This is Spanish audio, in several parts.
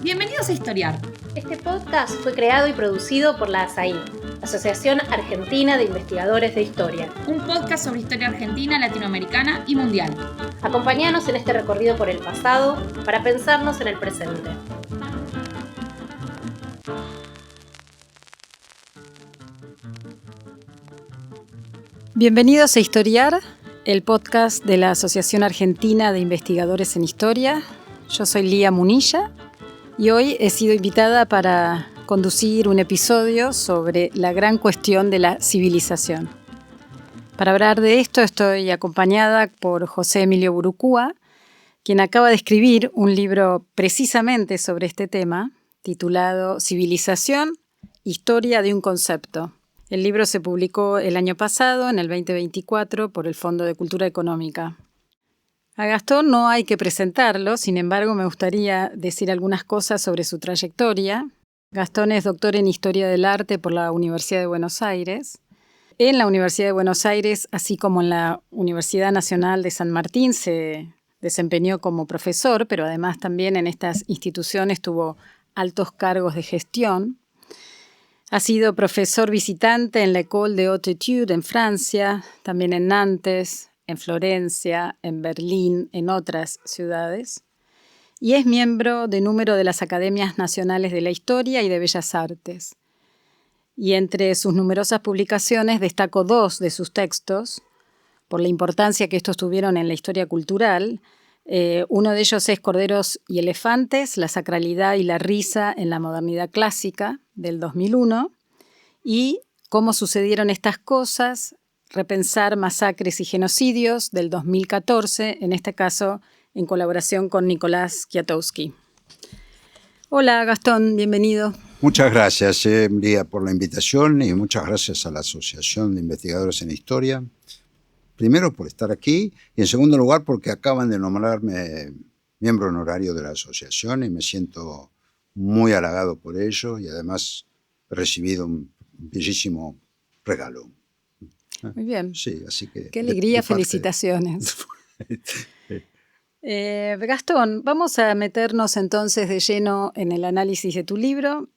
Bienvenidos a Historiar. Este podcast fue creado y producido por la ASAI, Asociación Argentina de Investigadores de Historia. Un podcast sobre historia argentina, latinoamericana y mundial. Acompáñanos en este recorrido por el pasado para pensarnos en el presente. Bienvenidos a Historiar, el podcast de la Asociación Argentina de Investigadores en Historia. Yo soy Lía Munilla y hoy he sido invitada para conducir un episodio sobre la gran cuestión de la civilización. Para hablar de esto estoy acompañada por José Emilio Burucúa, quien acaba de escribir un libro precisamente sobre este tema, titulado Civilización, Historia de un concepto. El libro se publicó el año pasado, en el 2024, por el Fondo de Cultura Económica. A Gastón no hay que presentarlo, sin embargo me gustaría decir algunas cosas sobre su trayectoria. Gastón es doctor en Historia del Arte por la Universidad de Buenos Aires. En la Universidad de Buenos Aires, así como en la Universidad Nacional de San Martín, se desempeñó como profesor, pero además también en estas instituciones tuvo altos cargos de gestión. Ha sido profesor visitante en la École de Haute Étude en Francia, también en Nantes, en Florencia, en Berlín, en otras ciudades. Y es miembro de número de las Academias Nacionales de la Historia y de Bellas Artes. Y entre sus numerosas publicaciones destaco dos de sus textos, por la importancia que estos tuvieron en la historia cultural. Uno de ellos es Corderos y Elefantes, la sacralidad y la risa en la modernidad clásica, del 2001, y Cómo sucedieron estas cosas, repensar masacres y genocidios, del 2014, en este caso en colaboración con Nicolás Kwiatkowski. Hola Gastón, bienvenido. Muchas gracias, Lía, por la invitación y muchas gracias a la Asociación de Investigadores en Historia. Primero por estar aquí y en segundo lugar porque acaban de nombrarme miembro honorario de la asociación y me siento muy halagado por ello y además he recibido un bellísimo regalo. Muy bien. Sí, así que... Qué alegría, felicitaciones. Gastón, vamos a meternos entonces de lleno en el análisis de tu libro.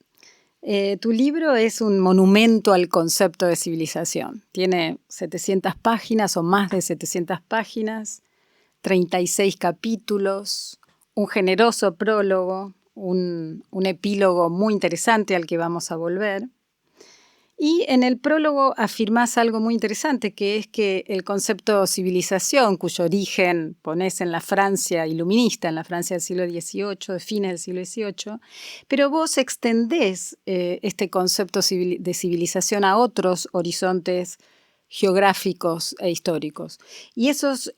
Tu libro es un monumento al concepto de civilización. Tiene 700 páginas o más de 700 páginas, 36 capítulos, un generoso prólogo, un epílogo muy interesante al que vamos a volver. Y en el prólogo afirmás algo muy interesante, que es que el concepto civilización, cuyo origen ponés en la Francia iluminista, en la Francia del siglo XVIII, de fines del siglo XVIII, pero vos extendés este concepto de civilización a otros horizontes geográficos e históricos. Y esos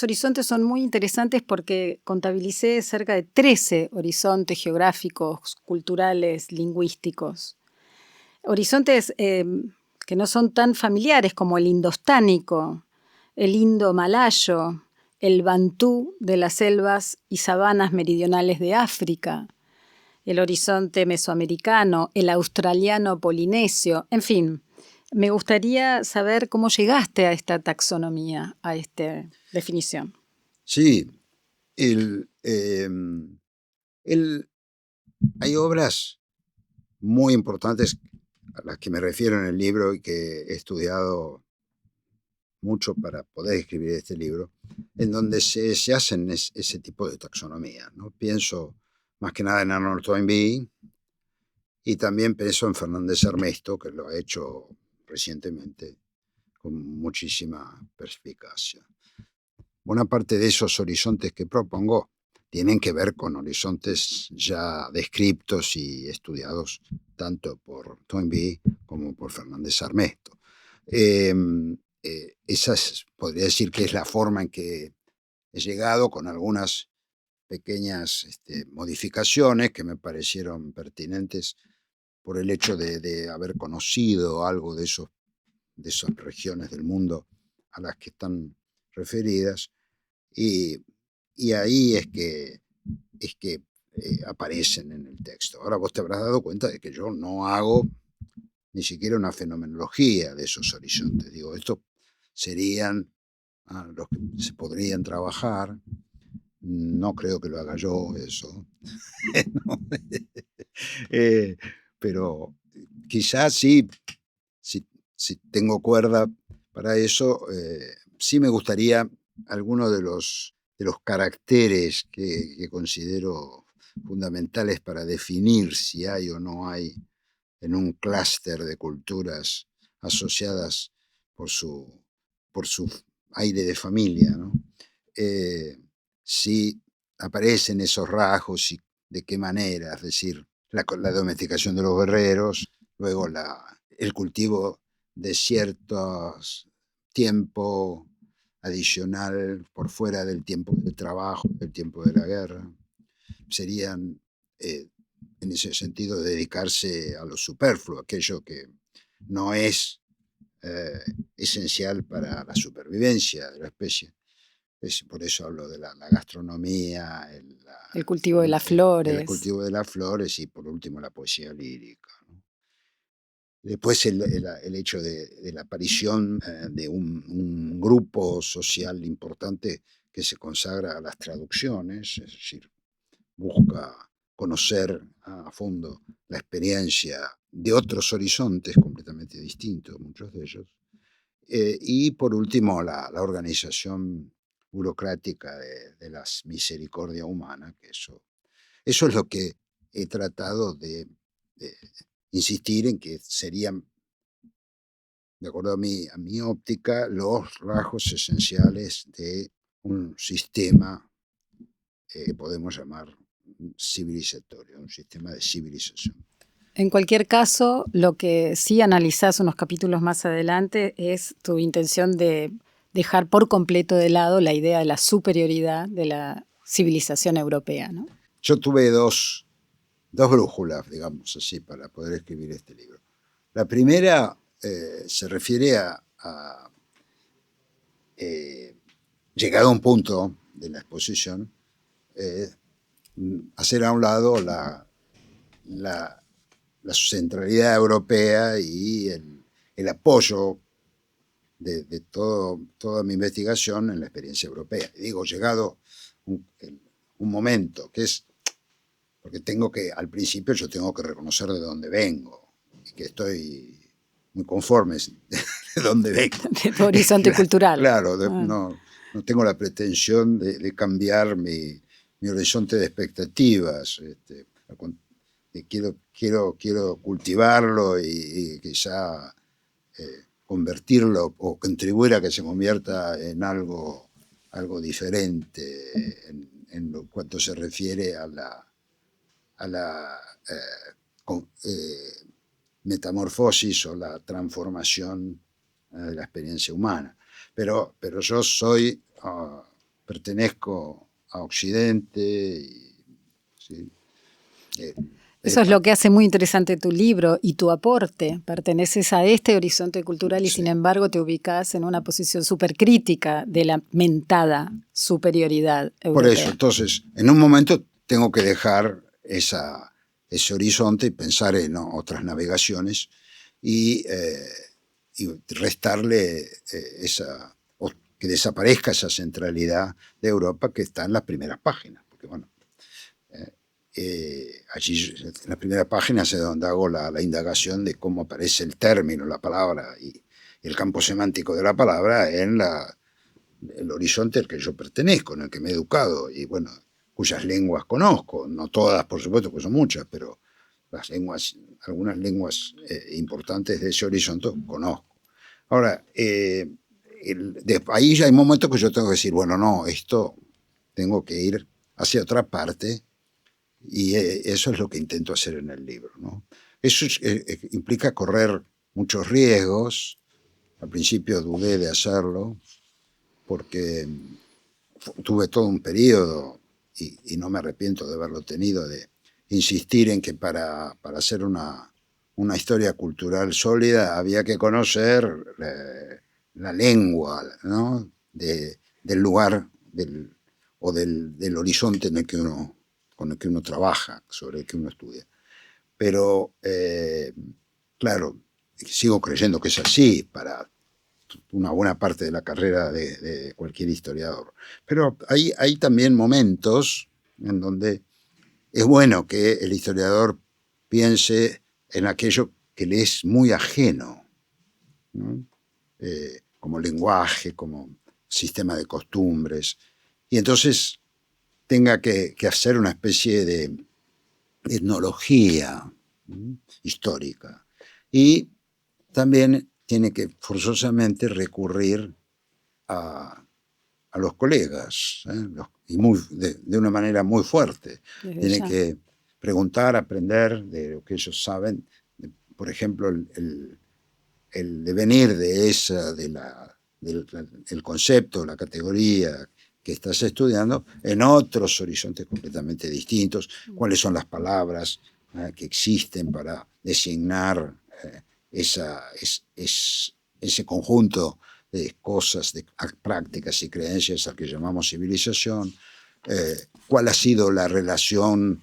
horizontes son muy interesantes porque contabilicé cerca de 13 horizontes geográficos, culturales, lingüísticos. Horizontes que no son tan familiares como el indostánico, el indo-malayo, el bantú de las selvas y sabanas meridionales de África, el horizonte mesoamericano, el australiano polinesio, en fin. Me gustaría saber cómo llegaste a esta taxonomía, a esta definición. Sí, hay obras muy importantes a las que me refiero en el libro y que he estudiado mucho para poder escribir este libro, en donde se hacen ese tipo de taxonomía, ¿no? Pienso más que nada en Arnold Toynbee y también pienso en Fernández Armesto, que lo ha hecho recientemente con muchísima perspicacia. Buena parte de esos horizontes que propongo tienen que ver con horizontes ya descriptos y estudiados tanto por Toynbee como por Fernández Armesto. Esa podría decir que es la forma en que he llegado, con algunas pequeñas modificaciones que me parecieron pertinentes por el hecho de haber conocido algo de esas regiones del mundo a las que están referidas. Y ahí es que aparecen en el texto. Ahora vos te habrás dado cuenta de que yo no hago ni siquiera una fenomenología de esos horizontes. Digo, estos serían los que se podrían trabajar No creo que lo haga yo eso. No. Pero quizás sí, si tengo cuerda para eso, sí me gustaría algunos de los caracteres que considero fundamentales para definir si hay o no hay en un clúster de culturas asociadas por por su aire de familia, ¿no? Si aparecen esos rasgos y de qué manera, es decir, la domesticación de los guerreros, luego el cultivo de ciertos tiempo adicional por fuera del tiempo del trabajo, del tiempo de la guerra, serían en ese sentido dedicarse a lo superfluo, aquello que no es esencial para la supervivencia de la especie. Por eso hablo de la gastronomía, El cultivo de las el flores. cultivo de las flores y por último la poesía lírica, ¿no? Después el hecho de la aparición de un grupo social importante que se consagra a las traducciones, es decir, busca conocer a fondo la experiencia de otros horizontes completamente distintos, muchos de ellos. Y por último, la organización burocrática de la misericordia humana, que eso es lo que he tratado de insistir en que serían, de acuerdo a mi óptica, los rasgos esenciales de un sistema que podemos llamar civilizatorio, un sistema de civilización. En cualquier caso, lo que sí analizás unos capítulos más adelante es tu intención de dejar por completo de lado la idea de la superioridad de la civilización europea, ¿no? Yo tuve dos brújulas, digamos así, para poder escribir este libro. La primera se refiere a llegado a un punto de la exposición, hacer a un lado la centralidad europea y el apoyo de toda mi investigación en la experiencia europea. Y digo, llegado un momento que es, porque al principio yo tengo que reconocer de dónde vengo y que estoy muy conforme de dónde vengo. De tu horizonte cultural. Claro, no tengo la pretensión de cambiar mi horizonte de expectativas. Quiero cultivarlo y quizá convertirlo o contribuir a que se convierta en algo diferente en cuanto se refiere a la metamorfosis o la transformación de la experiencia humana. Pero yo pertenezco a Occidente y ¿sí? Eso es lo que hace muy interesante tu libro y tu aporte. Perteneces a este horizonte cultural y Sí. sin embargo te ubicas en una posición súper crítica de la mentada superioridad europea. Por eso, entonces, en un momento tengo que dejar ese horizonte y pensar en otras navegaciones y restarle que desaparezca esa centralidad de Europa que está en las primeras páginas. Porque bueno, allí en las primeras páginas es donde hago la indagación de cómo aparece el término, la palabra y el campo semántico de la palabra en el horizonte al que yo pertenezco, en el que me he educado y bueno, cuyas lenguas conozco, no todas por supuesto, pues son muchas, pero algunas lenguas importantes de ese horizonte conozco. Ahora, ahí ya hay momentos que yo tengo que decir, bueno, no, esto tengo que ir hacia otra parte y eso es lo que intento hacer en el libro, ¿no? Eso implica correr muchos riesgos. Al principio dudé de hacerlo porque tuve todo un periodo, y no me arrepiento de haberlo tenido, de insistir en que para hacer una historia cultural sólida había que conocer la lengua, ¿no? del lugar o del horizonte con el que uno trabaja, sobre el que uno estudia. Pero, claro, sigo creyendo que es así. Para una buena parte de la carrera de cualquier historiador. Pero hay también momentos en donde es bueno que el historiador piense en aquello que le es muy ajeno, ¿no? Como lenguaje, como sistema de costumbres, y entonces tenga que hacer una especie de etnología histórica. Y también tiene que forzosamente recurrir a los colegas, y de una manera muy fuerte. Tiene que preguntar, aprender de lo que ellos saben. Por ejemplo, el devenir del concepto, la categoría que estás estudiando en otros horizontes completamente distintos. ¿Cuáles son las palabras que existen para designar ese conjunto de cosas, de prácticas y creencias al que llamamos civilización? ¿Cuál ha sido la relación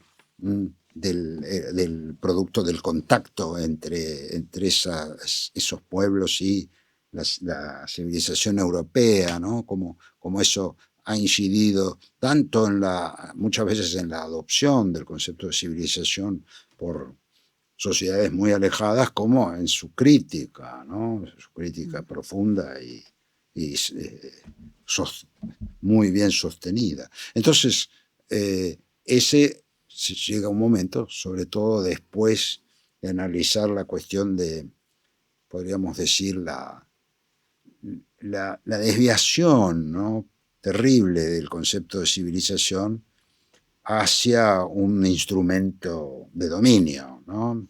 del producto del contacto entre esos pueblos y la civilización europea, ¿no? Como eso ha incidido tanto muchas veces en la adopción del concepto de civilización por sociedades muy alejadas, como en su crítica, ¿no? Su crítica profunda y muy bien sostenida. Entonces, llega un momento, sobre todo después de analizar la cuestión de, podríamos decir, la desviación, ¿no?, terrible del concepto de civilización hacia un instrumento de dominio, ¿no?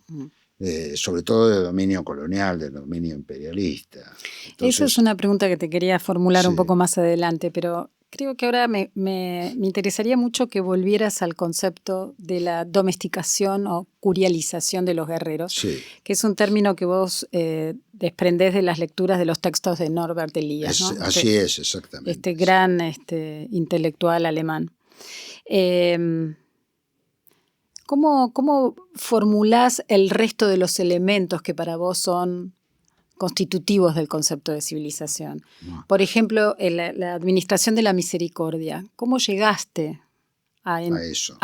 Sobre todo de dominio colonial, de dominio imperialista. Entonces, esa es una pregunta que te quería formular sí, un poco más adelante, pero creo que ahora me interesaría mucho que volvieras al concepto de la domesticación o curialización de los guerreros, sí, que es un término que vos desprendés de las lecturas de los textos de Norbert Elias, ¿no? Así es, exactamente. Este gran intelectual alemán. ¿Cómo formulás el resto de los elementos que para vos son constitutivos del concepto de civilización? Por ejemplo, la administración de la misericordia. ¿Cómo llegaste a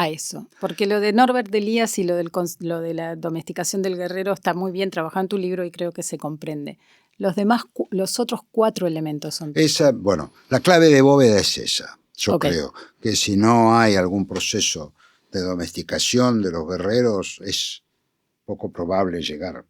eso? Porque lo de Norbert Elias y lo de la domesticación del guerrero está muy bien trabajado en tu libro y creo que se comprende. Los otros 4 elementos son... Bueno, la clave de bóveda es esa. Yo Okay. creo que si no hay algún proceso de domesticación de los guerreros, es poco probable llegar,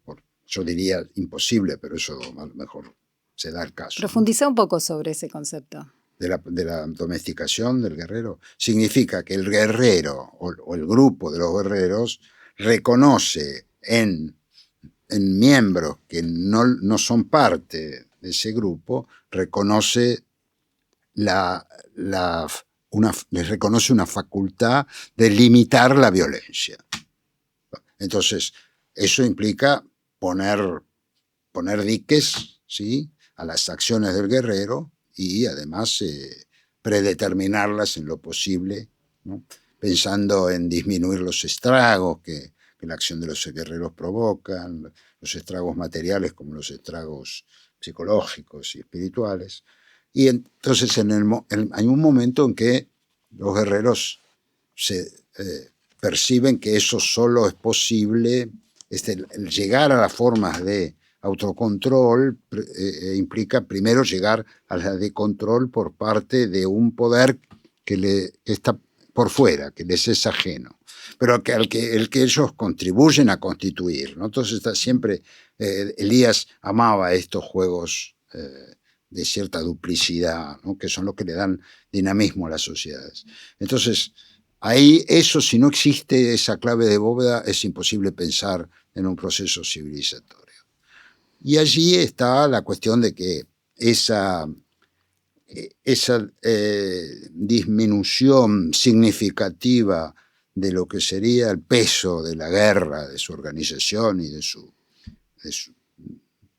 yo diría imposible, pero eso a lo mejor se da el caso. Profundiza un poco sobre ese concepto. De la domesticación del guerrero. Significa que el guerrero o el grupo de los guerreros reconoce en miembros que no son parte de ese grupo, reconoce les reconoce una facultad de limitar la violencia. Entonces, eso implica poner diques, ¿sí?, a las acciones del guerrero y además predeterminarlas en lo posible, ¿no?, pensando en disminuir los estragos que la acción de los guerreros provoca, los estragos materiales como los estragos psicológicos y espirituales. Y entonces hay un momento en que los guerreros perciben que eso solo es posible, el llegar a las formas de autocontrol implica primero llegar a la de control por parte de un poder que está por fuera, que les es ajeno, pero el que ellos contribuyen a constituir, ¿no? Entonces siempre Elías amaba estos juegos de cierta duplicidad, ¿no?, que son los que le dan dinamismo a las sociedades. Entonces, ahí si no existe esa clave de bóveda, es imposible pensar en un proceso civilizatorio. Y allí está la cuestión de que esa disminución significativa de lo que sería el peso de la guerra, de su organización y de su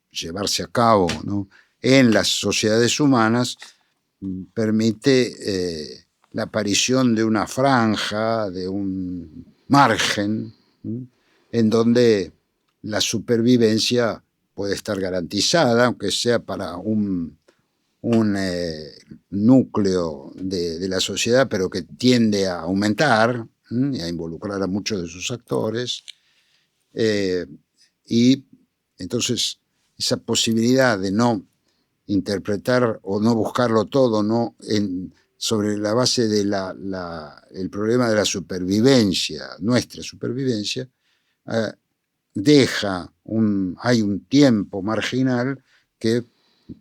llevarse a cabo, ¿no?, en las sociedades humanas, permite la aparición de una franja, de un margen, en donde la supervivencia puede estar garantizada, aunque sea para un núcleo de la sociedad, pero que tiende a aumentar y a involucrar a muchos de sus actores. Y entonces esa posibilidad de no interpretar o no buscarlo todo, sobre la base del problema de la supervivencia, nuestra supervivencia, hay un tiempo marginal que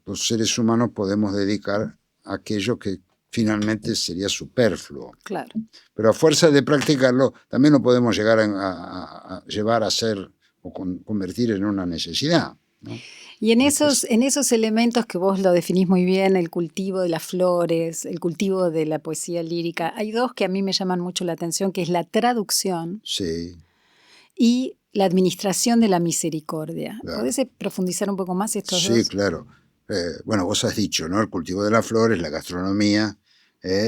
los seres humanos podemos dedicar a aquello que finalmente sería superfluo. Claro. Pero a fuerza de practicarlo, también lo podemos llegar a llevar a ser o convertir en una necesidad, ¿no? Y en esos elementos que vos lo definís muy bien, el cultivo de las flores, el cultivo de la poesía lírica, hay dos que a mí me llaman mucho la atención, que es la traducción Sí. y la administración de la misericordia. Claro. ¿Podés profundizar un poco más estos dos? Sí, claro. Bueno, vos has dicho, ¿no? El cultivo de las flores, la gastronomía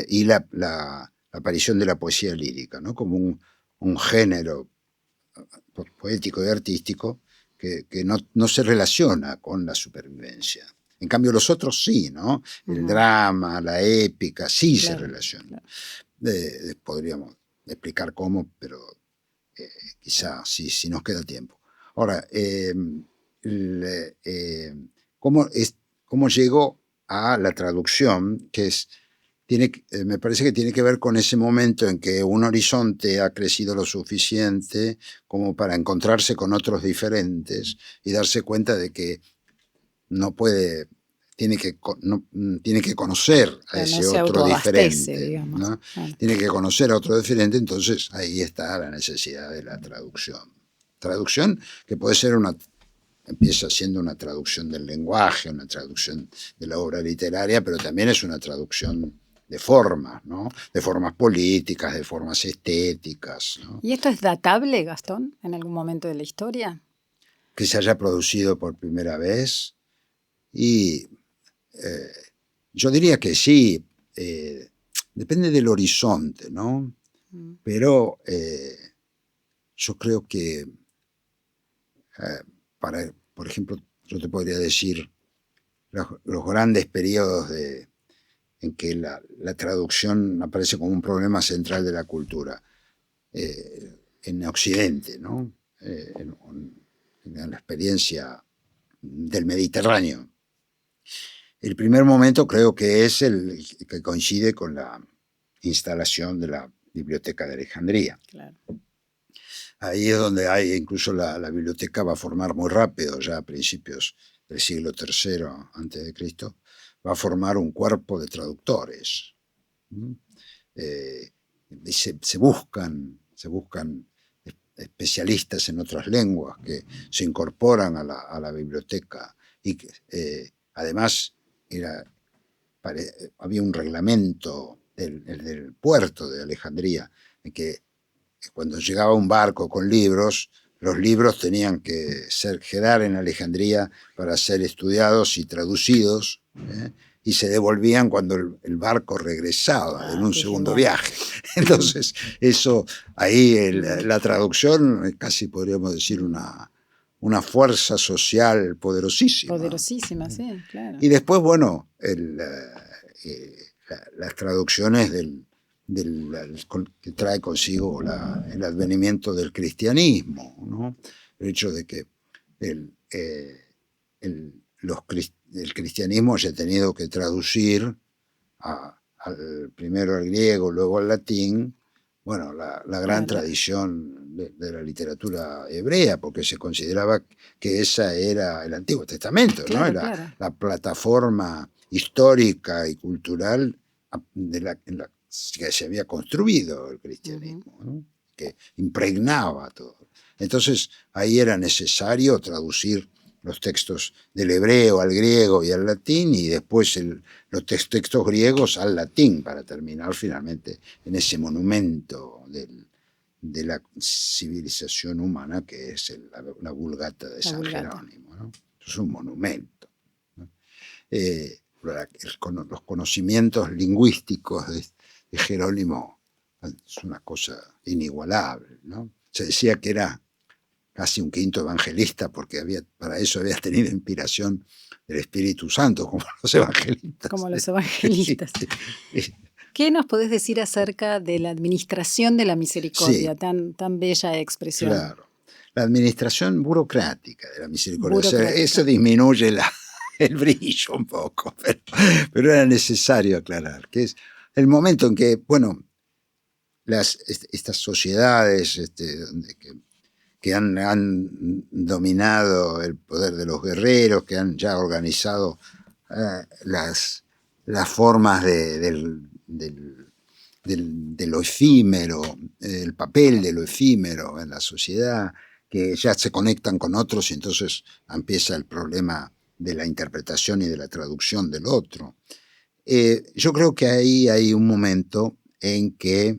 y la aparición de la poesía lírica, ¿no? Como un género poético y artístico que no se relaciona con la supervivencia. En cambio, los otros sí, ¿no? El drama, la épica, sí, claro, se relacionan. Claro. Podríamos explicar cómo, pero quizá si nos queda tiempo. Ahora, ¿cómo llegó a la traducción? Me parece que tiene que ver con ese momento en que un horizonte ha crecido lo suficiente como para encontrarse con otros diferentes y darse cuenta de que tiene que conocer a ese otro diferente, digamos, ¿no? Claro. Tiene que conocer a otro diferente, entonces ahí está la necesidad de la traducción. Traducción que puede ser empieza siendo una traducción del lenguaje, una traducción de la obra literaria, pero también es una traducción de formas, ¿no? De formas políticas, de formas estéticas, ¿no? ¿Y esto es datable, Gastón, en algún momento de la historia? Que se haya producido por primera vez. Y yo diría que sí, depende del horizonte, ¿no? Pero yo creo que, por ejemplo, yo te podría decir los grandes periodos en que la traducción aparece como un problema central de la cultura en Occidente, ¿no? En la experiencia del Mediterráneo. El primer momento creo que es el que coincide con la instalación de la Biblioteca de Alejandría. Claro. Ahí es donde incluso la biblioteca va a formar muy rápido, ya a principios del siglo III a.C., va a formar un cuerpo de traductores. Se buscan especialistas en otras lenguas que se incorporan a la biblioteca y que además había un reglamento del puerto de Alejandría en que cuando llegaba un barco con libros, los libros tenían que quedar en Alejandría para ser estudiados y traducidos, y se devolvían cuando el barco regresaba en un segundo viaje. Entonces, ahí la traducción casi podríamos decir una fuerza social poderosísima. Poderosísima, sí, claro. Y después, bueno, las traducciones que trae consigo el advenimiento del cristianismo, ¿no? El hecho de que el cristianismo haya tenido que traducir primero al griego, luego al latín, bueno, la gran tradición de la literatura hebrea, porque se consideraba que esa era el Antiguo Testamento, claro, ¿no? Era la plataforma histórica y cultural en la que se había construido el cristianismo, ¿no? Que impregnaba todo. Entonces ahí era necesario traducir los textos del hebreo al griego y al latín, y después los textos griegos al latín, para terminar finalmente en ese monumento de la civilización humana que es la Vulgata de San Jerónimo, ¿no? Es un monumento, ¿no? Los conocimientos lingüísticos de Jerónimo es una cosa inigualable, ¿no? Se decía que era casi un quinto evangelista, porque para eso había tenido inspiración del Espíritu Santo, como los evangelistas. Como los evangelistas. Sí. ¿Qué nos podés decir acerca de la administración de la misericordia? Sí. Tan bella expresión. Claro. La administración burocrática de la misericordia. Burocrática. O sea, eso disminuye el brillo un poco, pero era necesario aclarar, que es el momento en que, bueno, estas sociedades que han dominado el poder de los guerreros, que han ya organizado las formas de lo efímero, el papel de lo efímero en la sociedad, que ya se conectan con otros y entonces empieza el problema de la interpretación y de la traducción del otro. Yo creo que ahí hay un momento en que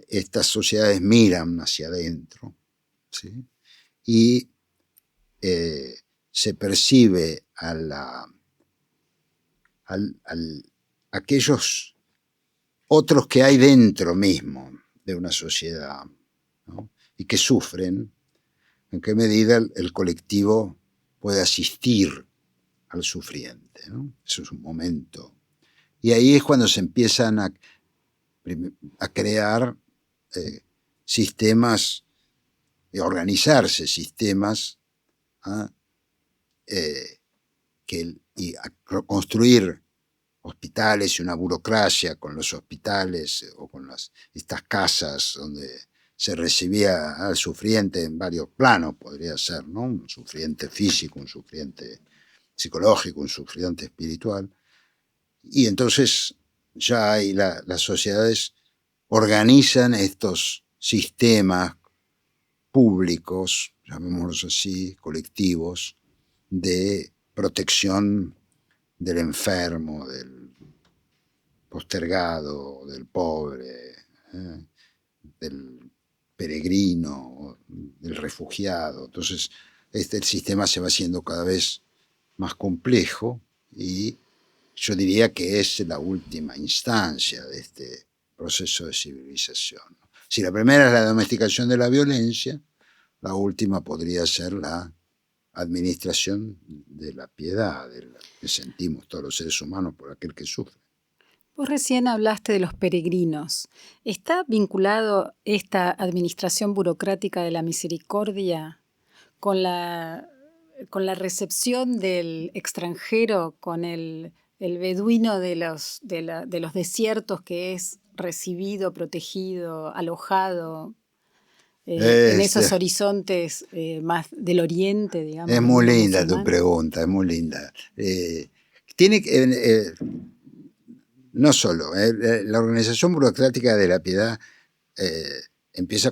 estas sociedades miran hacia adentro, ¿sí? Y se percibe aquellos otros que hay dentro mismo de una sociedad, ¿no? Y que sufren, en qué medida el colectivo puede asistir al sufriente, ¿no? Eso es un momento. Y ahí es cuando se empiezan a crear sistemas, y organizarse sistemas, y a construir hospitales y una burocracia con los hospitales o con estas casas donde se recibía al sufriente en varios planos, podría ser, ¿no? Un sufriente físico, un sufriente psicológico, un sufriente espiritual. Y entonces ya hay las sociedades organizan estos sistemas públicos, llamémoslos así, colectivos, de protección del enfermo, del postergado, del pobre, del peregrino, del refugiado. Entonces, el sistema se va haciendo cada vez más complejo y yo diría que es la última instancia de este proceso de civilización. Si la primera es la domesticación de la violencia, la última podría ser la administración de la piedad, de la que sentimos todos los seres humanos por aquel que sufre. Vos recién hablaste de los peregrinos. ¿Está vinculado esta administración burocrática de la misericordia con la recepción del extranjero, con el beduino de los desiertos que es recibido, protegido, alojado en esos horizontes más del oriente, digamos? Es muy linda tu pregunta, es muy linda. No solo, la organización burocrática de la piedad empieza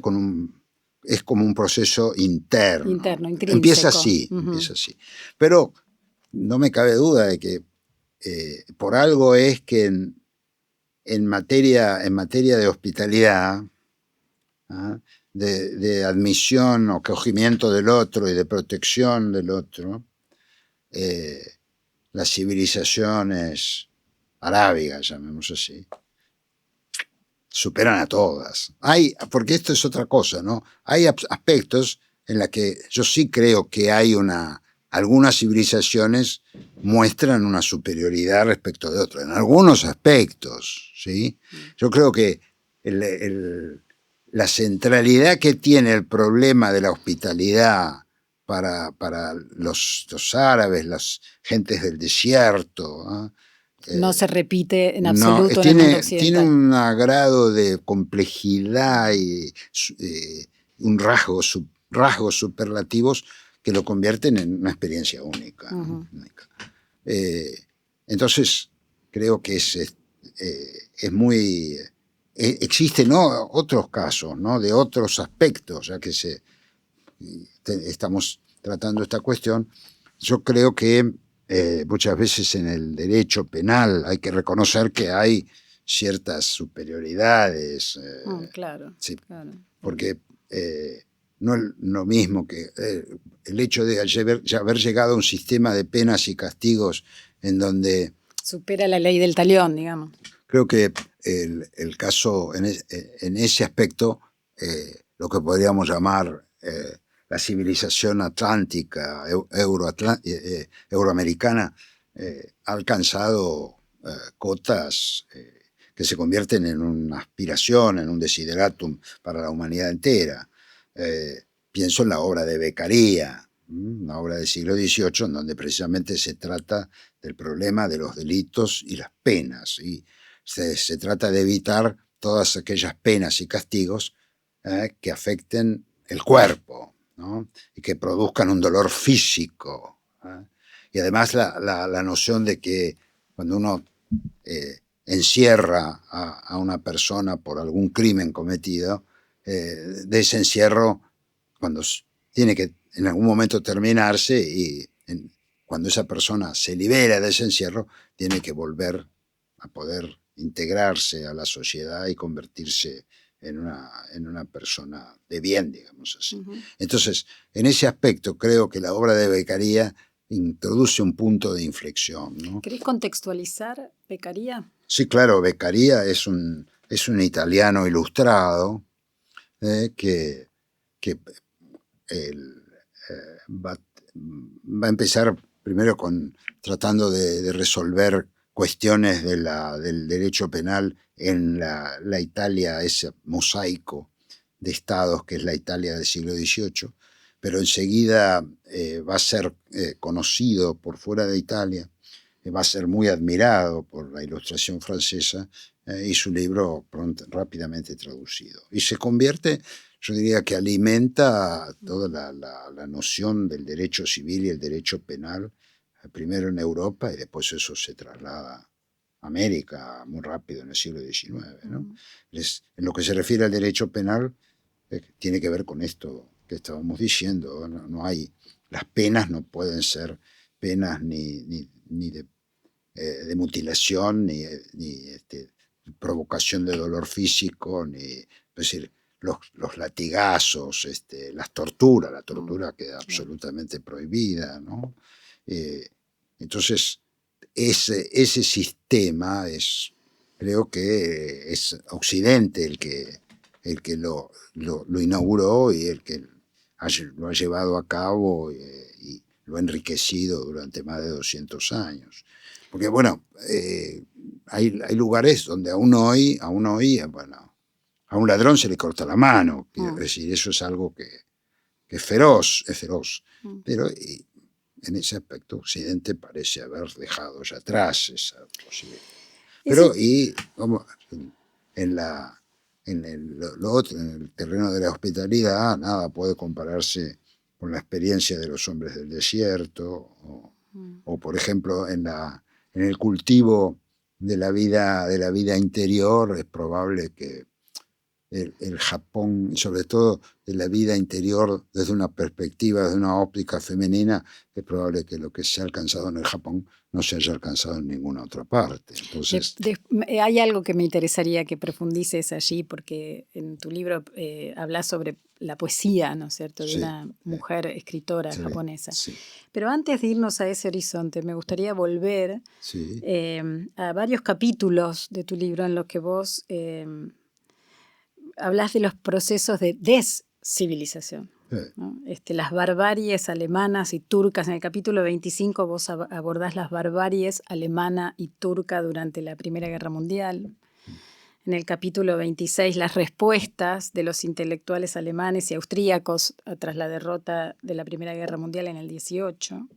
es como un proceso interno. Intrínseco. Empieza así, Uh-huh. empieza así. Pero no me cabe duda de que por algo es que en materia de hospitalidad, de admisión o acogimiento del otro y de protección del otro, las civilizaciones arábigas, llamémoslo así, superan a todas. Porque esto es otra cosa, ¿no? Hay aspectos en los que yo sí creo que hay algunas civilizaciones muestran una superioridad respecto de otras, en algunos aspectos, ¿sí? Yo creo que la centralidad que tiene el problema de la hospitalidad para los árabes, las gentes del desierto, no se repite en absoluto en el mundo occidental. Tiene un grado de complejidad y rasgos superlativos que lo convierten en una experiencia única. Uh-huh. Única. Entonces, creo que es muy... existen otros casos, ¿no? De otros aspectos, ya que estamos tratando esta cuestión. Yo creo que muchas veces en el derecho penal hay que reconocer que hay ciertas superioridades. Claro, sí, claro. Porque no es lo mismo que el hecho de haber llegado a un sistema de penas y castigos en donde... supera la ley del talión, digamos. Creo que el caso en ese aspecto, lo que podríamos llamar la civilización atlántica, euroamericana, ha alcanzado cotas que se convierten en una aspiración, en un desideratum para la humanidad entera. Pienso en la obra de Beccaria, una obra del siglo XVIII, en donde precisamente se trata del problema de los delitos y las penas, y se trata de evitar todas aquellas penas y castigos que afecten el cuerpo, ¿no? Y que produzcan un dolor físico. Y además la noción de que cuando uno encierra a una persona por algún crimen cometido, de ese encierro, cuando tiene que en algún momento terminarse, y cuando esa persona se libera de ese encierro, tiene que volver a poder integrarse a la sociedad y convertirse en una persona de bien, digamos así. Uh-huh. Entonces, en ese aspecto, creo que la obra de Beccaria introduce un punto de inflexión, ¿no? ¿Querés contextualizar Beccaria? Sí, claro, Beccaria es un italiano ilustrado que va a empezar primero tratando de resolver cuestiones del derecho penal en la Italia, ese mosaico de estados que es la Italia del siglo XVIII, pero enseguida va a ser conocido por fuera de Italia, va a ser muy admirado por la ilustración francesa y su libro rápidamente traducido. Y se convierte, yo diría que alimenta toda la noción del derecho civil y el derecho penal, primero en Europa y después eso se traslada a América muy rápido en el siglo XIX, ¿no? En lo que se refiere al derecho penal, tiene que ver con esto que estábamos diciendo. No hay, las penas no pueden ser penas ni de mutilación, ni provocación de dolor físico, es decir, los latigazos, la tortura queda absolutamente prohibida, ¿no? Entonces, ese sistema creo que es Occidente el que lo inauguró y el que lo ha llevado a cabo y lo ha enriquecido durante más de 200 años. Porque, bueno, hay lugares donde aún hoy, bueno, a un ladrón se le corta la mano. Quiero decir, eso es algo que es feroz. Pero en ese aspecto Occidente parece haber dejado ya atrás esa posibilidad. Pero en el terreno de la hospitalidad, nada puede compararse con la experiencia de los hombres del desierto, o por ejemplo, en el cultivo de la vida interior. Es probable que el Japón, sobre todo de la vida interior desde una perspectiva, desde una óptica femenina, es probable que lo que se ha alcanzado en el Japón no se haya alcanzado en ninguna otra parte. Entonces, hay algo que me interesaría que profundices allí, porque en tu libro hablas sobre la poesía, ¿no es cierto?, de una mujer escritora japonesa. Sí. Pero antes de irnos a ese horizonte, me gustaría volver a varios capítulos de tu libro en los que vos hablas de los procesos de descivilización, ¿no? Las barbaries alemanas y turcas. En el capítulo 25 vos abordás las barbaries alemana y turca durante la Primera Guerra Mundial. En el capítulo 26, las respuestas de los intelectuales alemanes y austríacos tras la derrota de la Primera Guerra Mundial en el 18.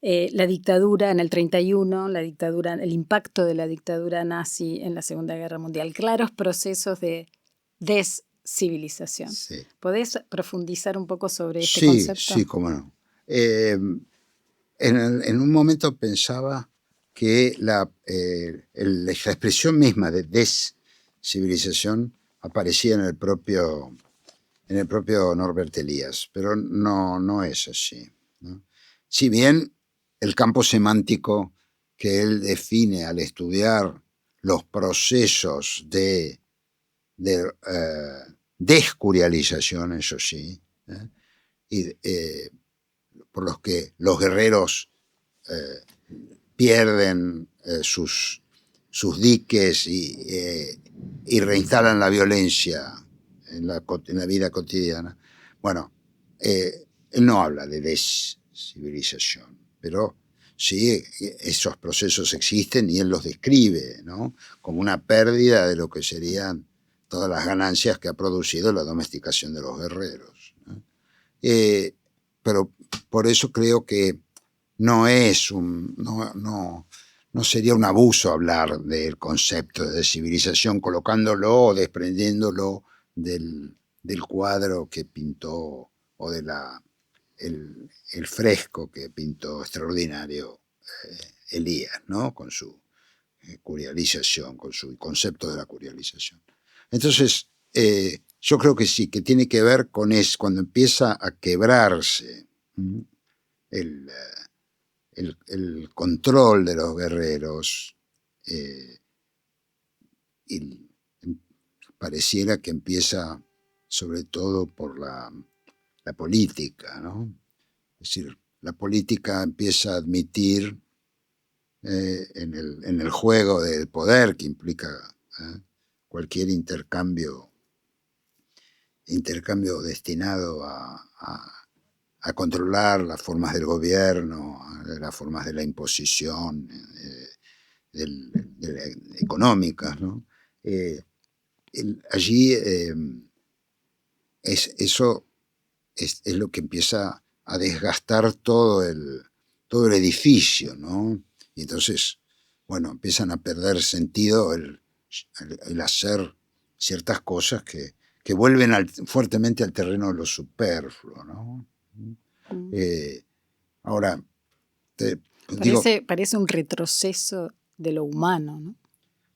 La dictadura en el 31, el impacto de la dictadura nazi en la Segunda Guerra Mundial. Claros procesos de descivilización. Sí. ¿Podés profundizar un poco sobre este concepto? Sí, cómo no. En un momento pensaba que la expresión misma de descivilización aparecía en el propio Norbert Elias, pero no es así, ¿no? Si bien el campo semántico que él define al estudiar los procesos de descurialización, eso sí, por los que los guerreros pierden sus diques y reinstalan la violencia en la vida cotidiana. Bueno, él no habla de descivilización, pero sí, esos procesos existen y él los describe, ¿no?, como una pérdida de lo que serían todas las ganancias que ha producido la domesticación de los guerreros, ¿no? Pero por eso creo que no sería un abuso hablar del concepto de civilización colocándolo o desprendiéndolo del cuadro que pintó o de el fresco que pintó extraordinario Elías, ¿no?, con su curialización, con su concepto de la curialización. Entonces, yo creo que sí, que tiene que ver con eso, cuando empieza a quebrarse el control de los guerreros, y pareciera que empieza sobre todo por la política, ¿no? Es decir, la política empieza a admitir en el juego del poder que implica cualquier intercambio destinado a controlar las formas del gobierno, las formas de la imposición económicas, ¿no? Allí eso es lo que empieza a desgastar todo el edificio, ¿no? Y entonces, bueno, empiezan a perder sentido el hacer ciertas cosas que vuelven fuertemente al terreno de lo superfluo, ¿no? Ahora, parece un retroceso de lo humano, ¿no?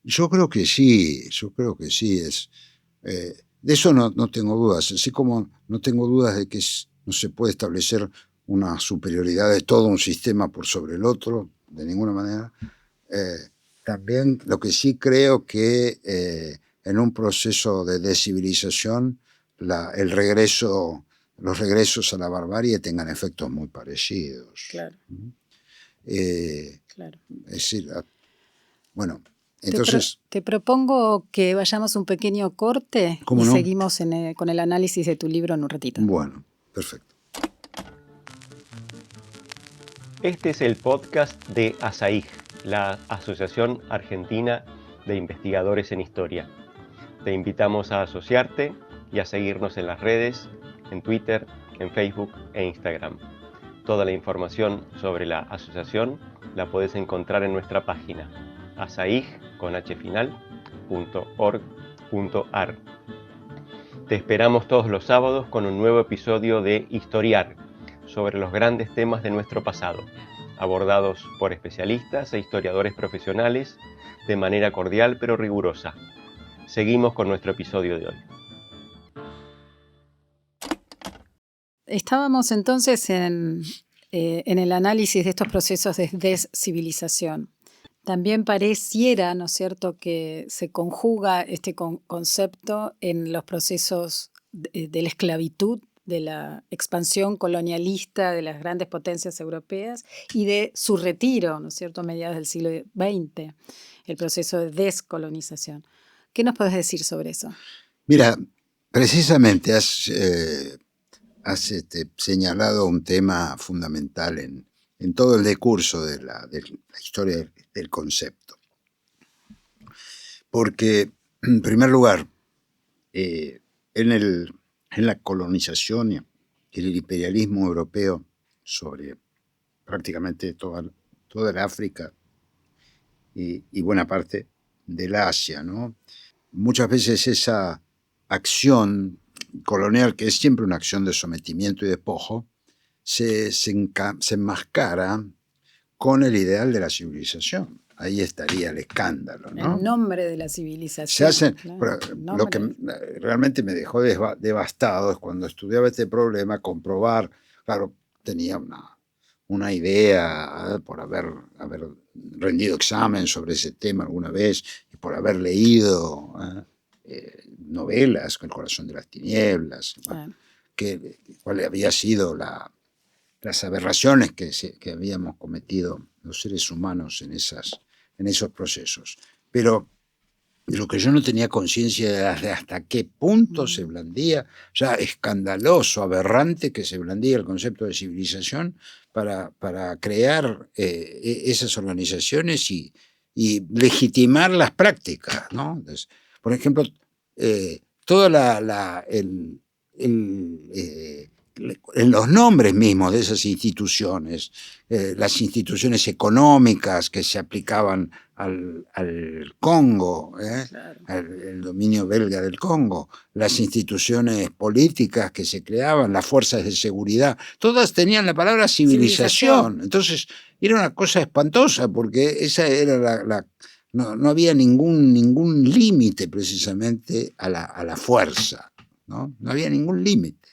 Yo creo que sí. De eso no tengo dudas, así como no tengo dudas de que no se puede establecer una superioridad de todo un sistema por sobre el otro, de ninguna manera. También lo que sí creo que en un proceso de descivilización los regresos a la barbarie tengan efectos muy parecidos. Claro. Claro. Es decir, bueno, entonces... Te propongo que vayamos un pequeño corte y no? seguimos con el análisis de tu libro en un ratito. Bueno, perfecto. Este es el podcast de ASAIG, la Asociación Argentina de Investigadores en Historia. Te invitamos a asociarte y a seguirnos en las redes, en Twitter, en Facebook e Instagram. Toda la información sobre la asociación la puedes encontrar en nuestra página asaig.org.ar. Te esperamos todos los sábados con un nuevo episodio de Historiar, sobre los grandes temas de nuestro pasado, abordados por especialistas e historiadores profesionales de manera cordial pero rigurosa. Seguimos con nuestro episodio de hoy. Estábamos entonces en el análisis de estos procesos de descivilización. También pareciera, ¿no es cierto?, que se conjuga este concepto en los procesos de la esclavitud, de la expansión colonialista de las grandes potencias europeas y de su retiro, ¿no es cierto?, a mediados del siglo XX, el proceso de descolonización. ¿Qué nos puedes decir sobre eso? Mira, precisamente has señalado un tema fundamental en todo el decurso de la historia del concepto. Porque, en primer lugar, en la colonización y el imperialismo europeo sobre prácticamente toda el África y buena parte del Asia, ¿no? Muchas veces esa acción colonial, que es siempre una acción de sometimiento y despojo, se enmascara con el ideal de la civilización. Ahí estaría el escándalo, ¿no? En nombre de la civilización. Se hacen, claro, lo que realmente me dejó devastado es cuando estudiaba este problema, comprobar, claro, tenía una idea por haber rendido examen sobre ese tema alguna vez y por haber leído novelas, El corazón de las tinieblas, cuál había sido las aberraciones que habíamos cometido los seres humanos en esos procesos. Pero lo que yo no tenía conciencia de hasta qué punto se blandía, ya escandaloso, aberrante, que se blandía el concepto de civilización para crear esas organizaciones y legitimar las prácticas, ¿no? Entonces, por ejemplo, toda en los nombres mismos de esas instituciones, las instituciones económicas que se aplicaban al Congo, claro, el dominio belga del Congo, las instituciones políticas que se creaban, las fuerzas de seguridad, todas tenían la palabra civilización. Entonces era una cosa espantosa porque esa era no había ningún límite precisamente a la fuerza, ¿no? No había ningún límite.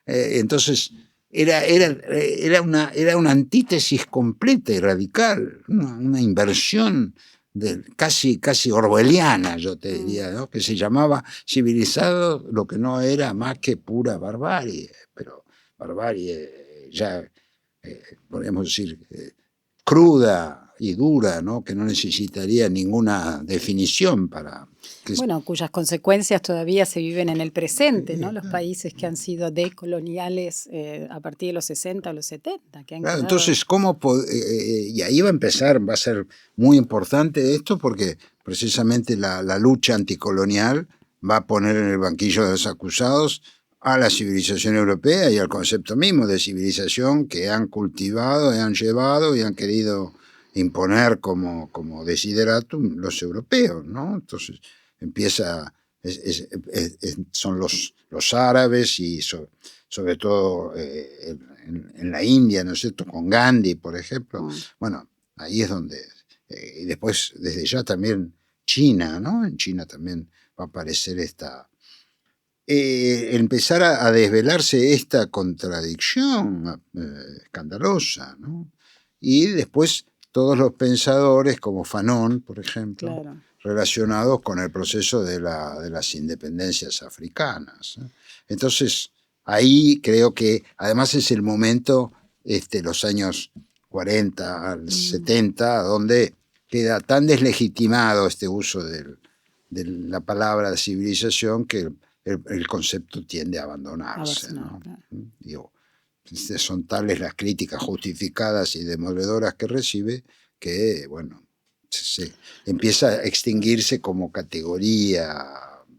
Entonces era una antítesis completa y radical, una inversión casi orwelliana, yo te diría, ¿no? Que se llamaba civilizado lo que no era más que pura barbarie, pero barbarie ya podemos decir cruda y dura, ¿no? Que no necesitaría ninguna definición para... Bueno, cuyas consecuencias todavía se viven en el presente, ¿no? Los países que han sido decoloniales a partir de los 60 o los 70. Que han claro, quedado... entonces, y ahí va a ser muy importante esto porque precisamente la lucha anticolonial va a poner en el banquillo de los acusados a la civilización europea y al concepto mismo de civilización que han cultivado, han llevado y han querido imponer como desideratum los europeos, ¿no? Entonces empieza, son los árabes y sobre todo en la India, ¿no es cierto?, con Gandhi, por ejemplo. Bueno, ahí es donde, y después desde ya también China, ¿no? En China también va a aparecer empezar a desvelarse esta contradicción escandalosa, ¿no? Y después todos los pensadores, como Fanon, por ejemplo, claro, relacionados con el proceso de las independencias africanas. Entonces, ahí creo que además es el momento, los años 40 al 70, donde queda tan deslegitimado este uso de la palabra civilización que el concepto tiende a abandonarse, ¿no? Claro. Digo, son tales las críticas justificadas y demoledoras que recibe que, bueno, se empieza a extinguirse como categoría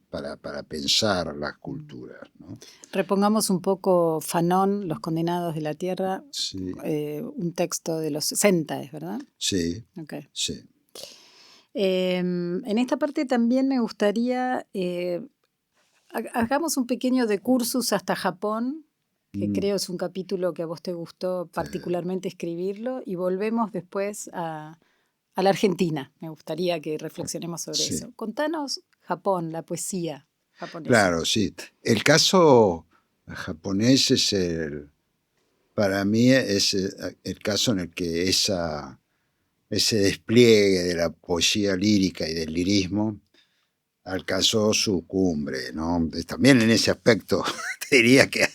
para pensar las culturas, ¿no? Repongamos un poco Fanon, Los Condenados de la Tierra, sí. Un texto de los 60, ¿es verdad? Sí, okay. Sí. En esta parte también me gustaría, hagamos un pequeño decursus hasta Japón, que creo es un capítulo que a vos te gustó particularmente escribirlo, y volvemos después a la Argentina. Me gustaría que reflexionemos sobre eso. Contanos Japón, la poesía japonesa. Claro, sí. El caso japonés es para mí es el caso en el que ese despliegue de la poesía lírica y del lirismo alcanzó su cumbre, ¿no? También en ese aspecto te diría que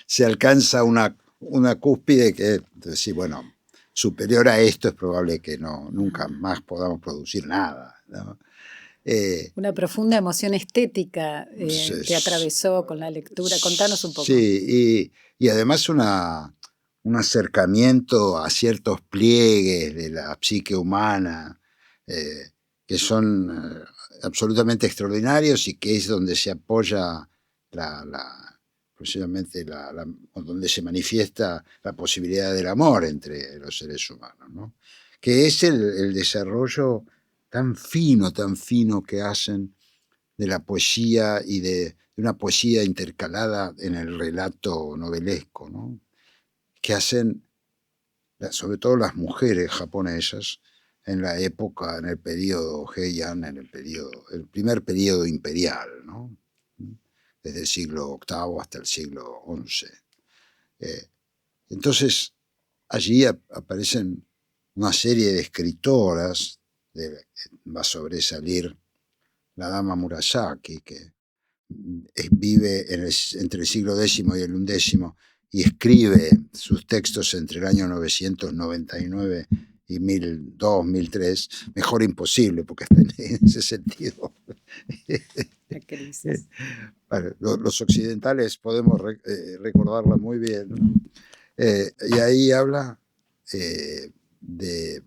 se alcanza una cúspide que, sí, bueno, superior a esto es probable que nunca más podamos producir nada, ¿no? Una profunda emoción estética te atravesó con la lectura. Contanos un poco. Sí, y además un acercamiento a ciertos pliegues de la psique humana que son absolutamente extraordinarios y que es donde se apoya precisamente donde se manifiesta la posibilidad del amor entre los seres humanos, ¿no? Que es el desarrollo tan fino que hacen de la poesía y de una poesía intercalada en el relato novelesco, ¿no? Que hacen sobre todo las mujeres japonesas en la época, en el periodo Heian, el primer periodo imperial, ¿no? Desde el siglo VIII hasta el siglo XI. Entonces, allí aparecen una serie de escritoras, va a sobresalir la dama Murasaki, que vive entre el siglo X y el XI y escribe sus textos entre el año 999 y 1002, 1003, mejor imposible, porque hasta en ese sentido La crisis. bueno, los occidentales podemos recordarla muy bien, ¿no? Y ahí habla de...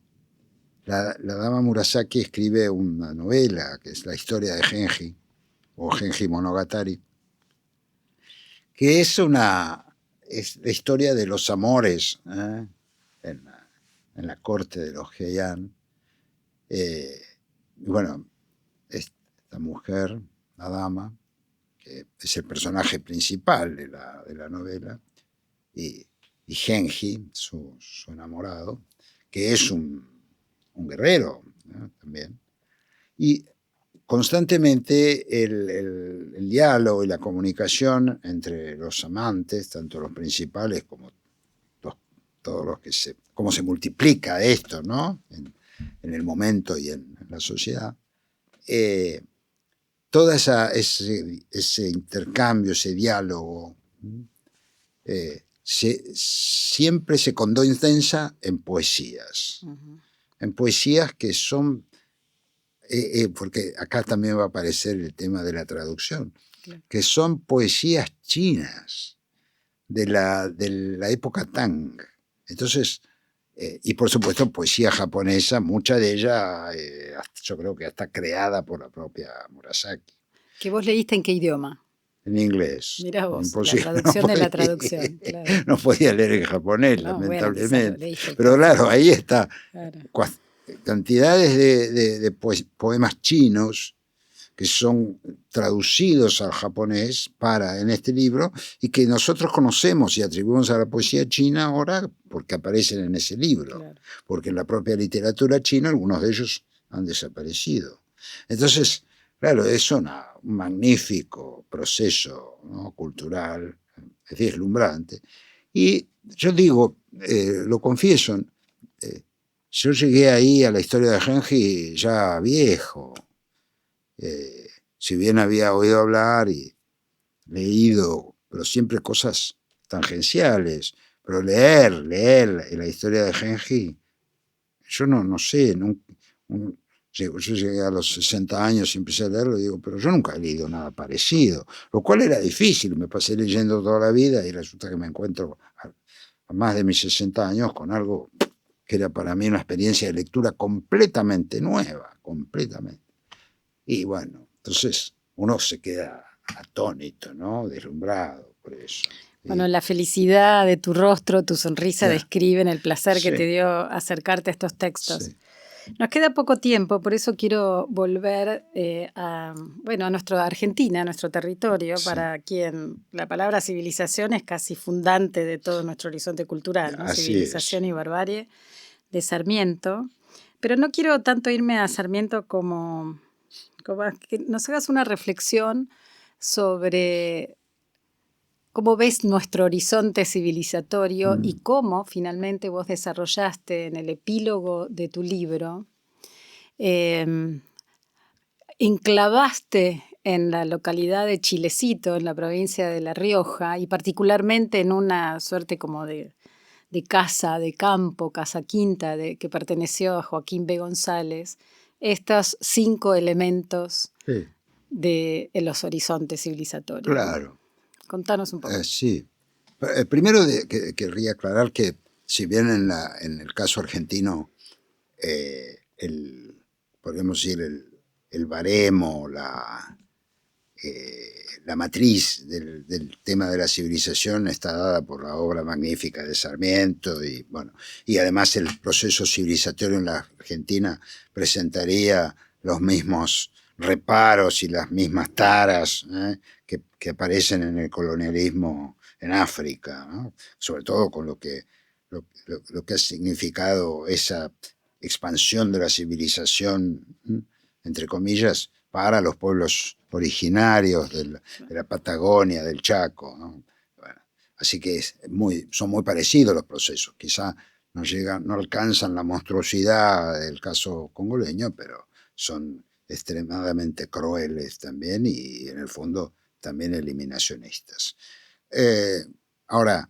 La dama Murasaki escribe una novela, que es la historia de Genji, o Genji Monogatari, que es la historia de los amores, ¿eh? En la corte de los Heian. Bueno, esta mujer, la dama, que es el personaje principal de la novela, y Genji, su enamorado, que es un guerrero, ¿no? También. Y constantemente el diálogo y la comunicación entre los amantes, tanto los principales como todos los cómo se multiplica esto, ¿no? En el momento y en la sociedad. Todo ese intercambio, ese diálogo, siempre se condensa en poesías. Ujú. En poesías que son, porque acá también va a aparecer el tema de la traducción, Claro. que son poesías chinas de la época Tang. Entonces, y por supuesto poesía japonesa, mucha de ella yo creo que hasta creada por la propia Murasaki. ¿Que vos leíste en qué idioma? En inglés. Mirá vos, Imposible, la traducción de la podía- traducción, claro. No podía leer en japonés, No, bueno, lamentablemente. quizás lo leíste, Pero claro, ahí está. claro. Cantidades de poemas chinos que son traducidos al japonés en este libro y que nosotros conocemos y atribuimos a la poesía china ahora porque aparecen en ese libro. Claro. Porque en la propia literatura china algunos de ellos han desaparecido. Entonces, claro, es un magnífico proceso, ¿no? Cultural, es deslumbrante. Y yo digo, lo confieso, yo llegué ahí a la historia de Genji ya viejo. Si bien había oído hablar y leído, pero siempre cosas tangenciales, pero leer la historia de Genji, yo no sé, yo llegué a los 60 años y empecé a leerlo y digo, pero yo nunca he leído nada parecido, lo cual era difícil, me pasé leyendo toda la vida y resulta que me encuentro a más de mis 60 años con algo que era para mí una experiencia de lectura completamente nueva, completamente. Y bueno, entonces uno se queda atónito, ¿no? Deslumbrado por eso. Bueno, la felicidad de tu rostro, tu sonrisa Ya. describen el placer que Sí. te dio acercarte a estos textos. Sí. Nos queda poco tiempo, por eso quiero volver a nuestra Argentina, a nuestro territorio, Sí. para quien la palabra civilización es casi fundante de todo nuestro horizonte cultural, ¿no? Así Civilización es. y barbarie de Sarmiento. Pero no quiero tanto irme a Sarmiento como que nos hagas una reflexión sobre cómo ves nuestro horizonte civilizatorio y cómo finalmente vos desarrollaste en el epílogo de tu libro, enclavaste en la localidad de Chilecito, en la provincia de La Rioja, y particularmente en una suerte como de casa, de campo, casa quinta, que perteneció a Joaquín B. González, estos 5 elementos Sí. de los horizontes civilizatorios. Claro. Contanos un poco. Sí. Primero querría aclarar que si bien en el caso argentino podríamos decir el baremo, la matriz del tema de la civilización está dada por la obra magnífica de Sarmiento y además el proceso civilizatorio en la Argentina presentaría los mismos reparos y las mismas taras que aparecen en el colonialismo en África, ¿no? Sobre todo con lo que ha significado esa expansión de la civilización, entre comillas, para los pueblos originarios de la Patagonia, del Chaco, ¿no? Bueno, así que son muy parecidos los procesos. Quizá no alcanzan la monstruosidad del caso congoleño, pero son extremadamente crueles también y en el fondo también eliminacionistas. Ahora,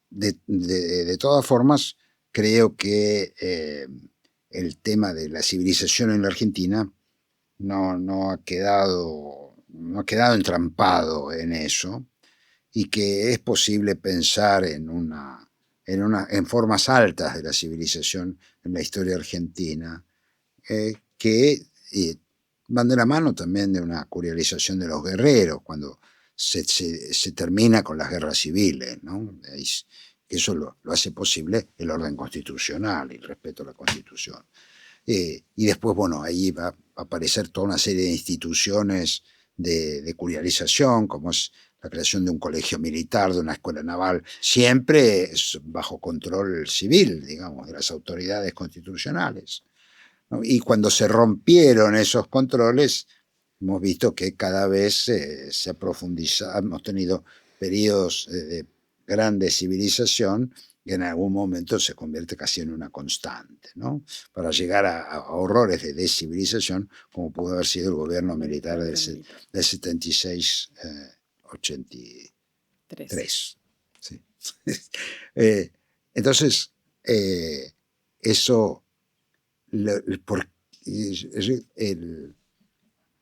de todas formas, creo que el tema de la civilización en la Argentina no ha quedado entrampado en eso, y que es posible pensar en formas altas de la civilización en la historia argentina, que van de la mano también de una curialización de los guerreros, cuando se termina con las guerras civiles, ¿no? Que eso lo hace posible el orden constitucional y el respeto a la Constitución. Y después, bueno, ahí va a aparecer toda una serie de instituciones de curialización, como es la creación de un colegio militar, de una escuela naval, siempre bajo control civil, digamos, de las autoridades constitucionales, ¿no? Y cuando se rompieron esos controles, hemos visto que cada vez se ha profundizado, hemos tenido periodos de grande civilización que en algún momento se convierte casi en una constante, ¿no? Para llegar a horrores de descivilización, como pudo haber sido el gobierno militar del 76-83. Sí. Entonces, eso,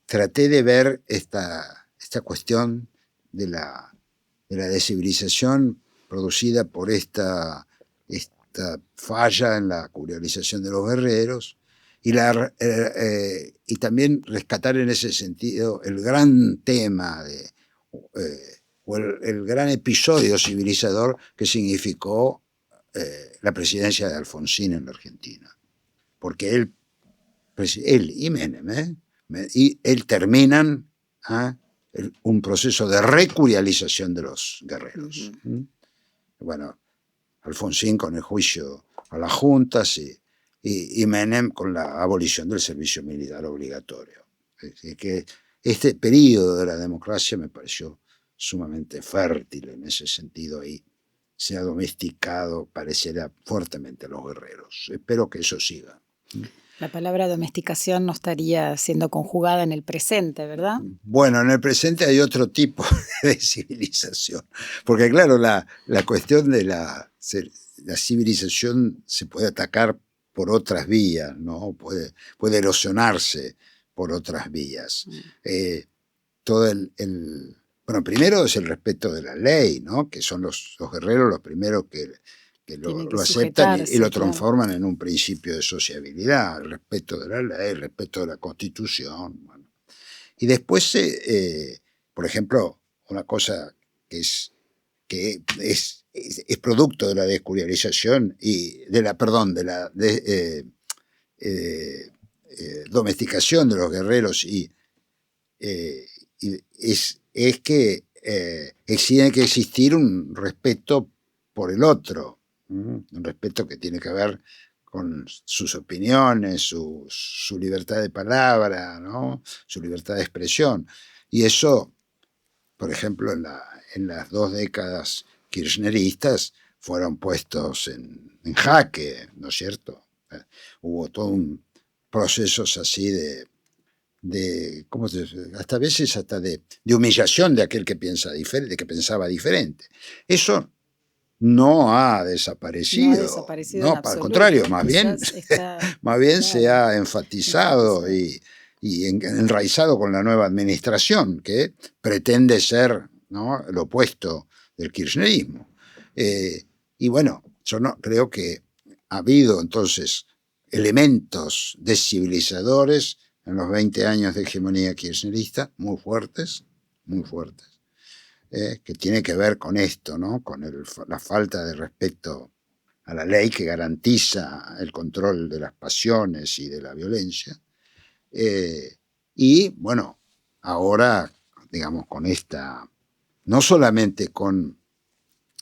traté de ver esta cuestión de la descivilización producida por esta falla en la curialización de los guerreros, y también rescatar en ese sentido el gran tema o el gran episodio civilizador que significó la presidencia de Alfonsín en la Argentina. Porque él y Menem, él terminan un proceso de recurialización de los guerreros. Bueno, Alfonsín con el juicio a las juntas y Menem con la abolición del servicio militar obligatorio. Es que este periodo de la democracia me pareció sumamente fértil en ese sentido, y se ha domesticado, pareciera, fuertemente a los guerreros. Espero que eso siga. La palabra domesticación no estaría siendo conjugada en el presente, ¿verdad? Bueno, en el presente hay otro tipo de civilización. Porque claro, la cuestión de la civilización se puede atacar por otras vías, ¿no? Puede erosionarse por otras vías. Bueno, primero es el respeto de la ley, ¿no? Que son los guerreros los primeros que lo aceptan y lo transforman en un principio de sociabilidad, el respeto de la ley, el respeto de la Constitución. Bueno. Y después, por ejemplo, una cosa que es producto de la descurialización y de la domesticación de los guerreros es que tiene que existir un respeto por el otro. Un respeto que tiene que ver con sus opiniones, su libertad de palabra, ¿no? Su libertad de expresión. Y eso, por ejemplo, en las 2 décadas kirchneristas fueron puestos en jaque, ¿no es cierto? Hubo todo un procesos así hasta a veces de humillación de aquel que piensa diferente, que pensaba diferente. Eso no ha desaparecido. No, al contrario, más bien se ha enfatizado y enraizado con la nueva administración, que pretende ser, ¿no?, el opuesto del kirchnerismo. Y bueno, yo creo que ha habido entonces elementos descivilizadores en los 20 años de hegemonía kirchnerista muy fuertes, que tiene que ver con esto, ¿no? Con la falta de respeto a la ley que garantiza el control de las pasiones y de la violencia. Y bueno, ahora, digamos, con no solamente con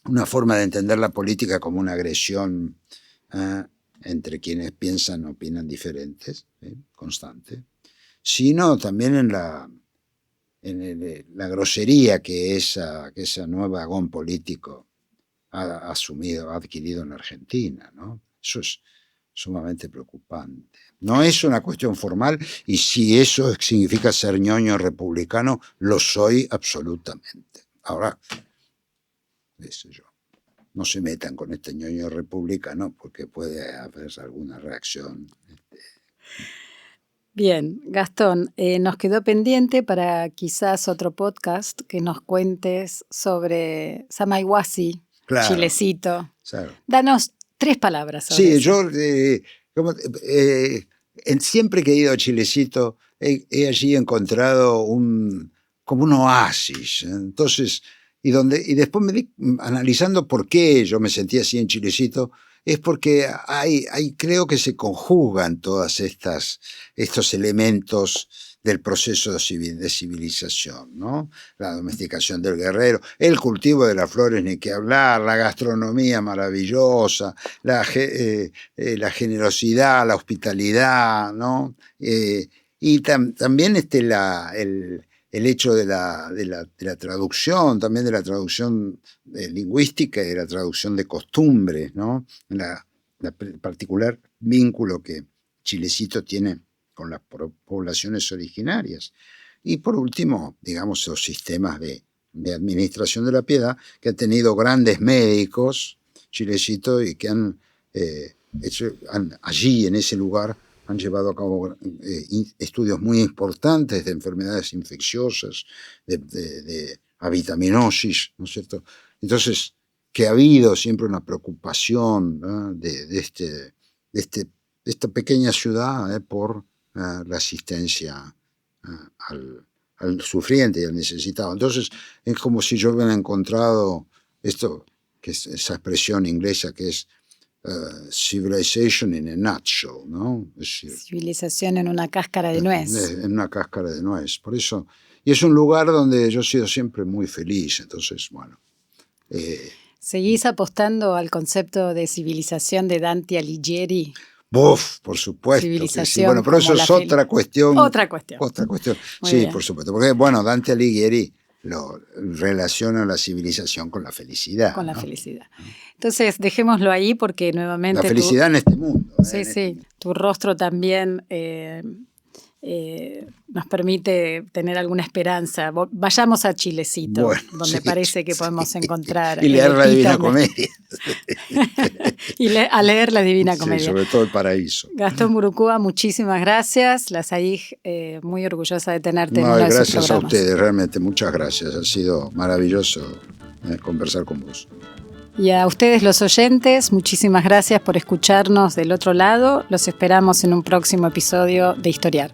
una forma de entender la política como una agresión entre quienes opinan diferentes, constante, sino también en la grosería que esa nueva agón político ha adquirido en la Argentina, ¿no? Eso es sumamente preocupante. No es una cuestión formal, y si eso significa ser ñoño republicano, lo soy absolutamente. Ahora, qué sé yo, no se metan con este ñoño republicano porque puede haber alguna reacción. Bien, Gastón, nos quedó pendiente para quizás otro podcast que nos cuentes sobre Samaihuasi, Claro, Chilecito. claro. Danos 3 palabras sobre Sí, eso. yo siempre que he ido a Chilecito he allí encontrado como un oasis. Entonces, y después analizando por qué yo me sentía así en Chilecito, es porque creo que se conjugan todas estos elementos del proceso de civilización, ¿no? La domesticación del guerrero, el cultivo de las flores, ni que hablar, la gastronomía maravillosa, la generosidad, la hospitalidad, ¿no? Y también el hecho de la traducción, también de la traducción lingüística y de la traducción de costumbres, ¿no? La particular vínculo que Chilecito tiene con las poblaciones originarias. Y por último, digamos, los sistemas de administración de la piedad que han tenido grandes médicos, Chilecito, y que allí, en ese lugar, han llevado a cabo estudios muy importantes de enfermedades infecciosas, de avitaminosis, ¿no es cierto? Entonces, que ha habido siempre una preocupación, ¿no?, de esta pequeña ciudad por la asistencia al sufriente y al necesitado. Entonces, es como si yo hubiera encontrado esto, que es esa expresión inglesa que es civilization in a nutshell, ¿no? Es decir, Civilización en una cáscara de nuez. En una cáscara de nuez. Por eso, y es un lugar donde yo he sido siempre muy feliz. Entonces, bueno. ¿Seguís apostando al concepto de civilización de Dante Alighieri? Por supuesto que sí. Bueno, pero eso es otra cuestión. Otra cuestión. Muy Sí, bien. por supuesto. Porque, bueno, Dante Alighieri lo relaciona la civilización con la felicidad. Con la ¿no? felicidad. Entonces, dejémoslo ahí porque nuevamente... La felicidad en este mundo. Sí, tu rostro también nos permite tener alguna esperanza. Vayamos a Chilecito, Bueno, donde sí, parece que podemos encontrar... Y leer la Divina epítome. Comedia. Y a leer la Divina Comedia. Sí, sobre todo el paraíso. Gastón Murucúa, muchísimas gracias. La SAIG muy orgullosa de tenerte en No, uno de sus gracias a programas. ustedes, realmente muchas gracias. Ha sido maravilloso conversar con vos. Y a ustedes los oyentes, muchísimas gracias por escucharnos del otro lado. Los esperamos en un próximo episodio de Historiar.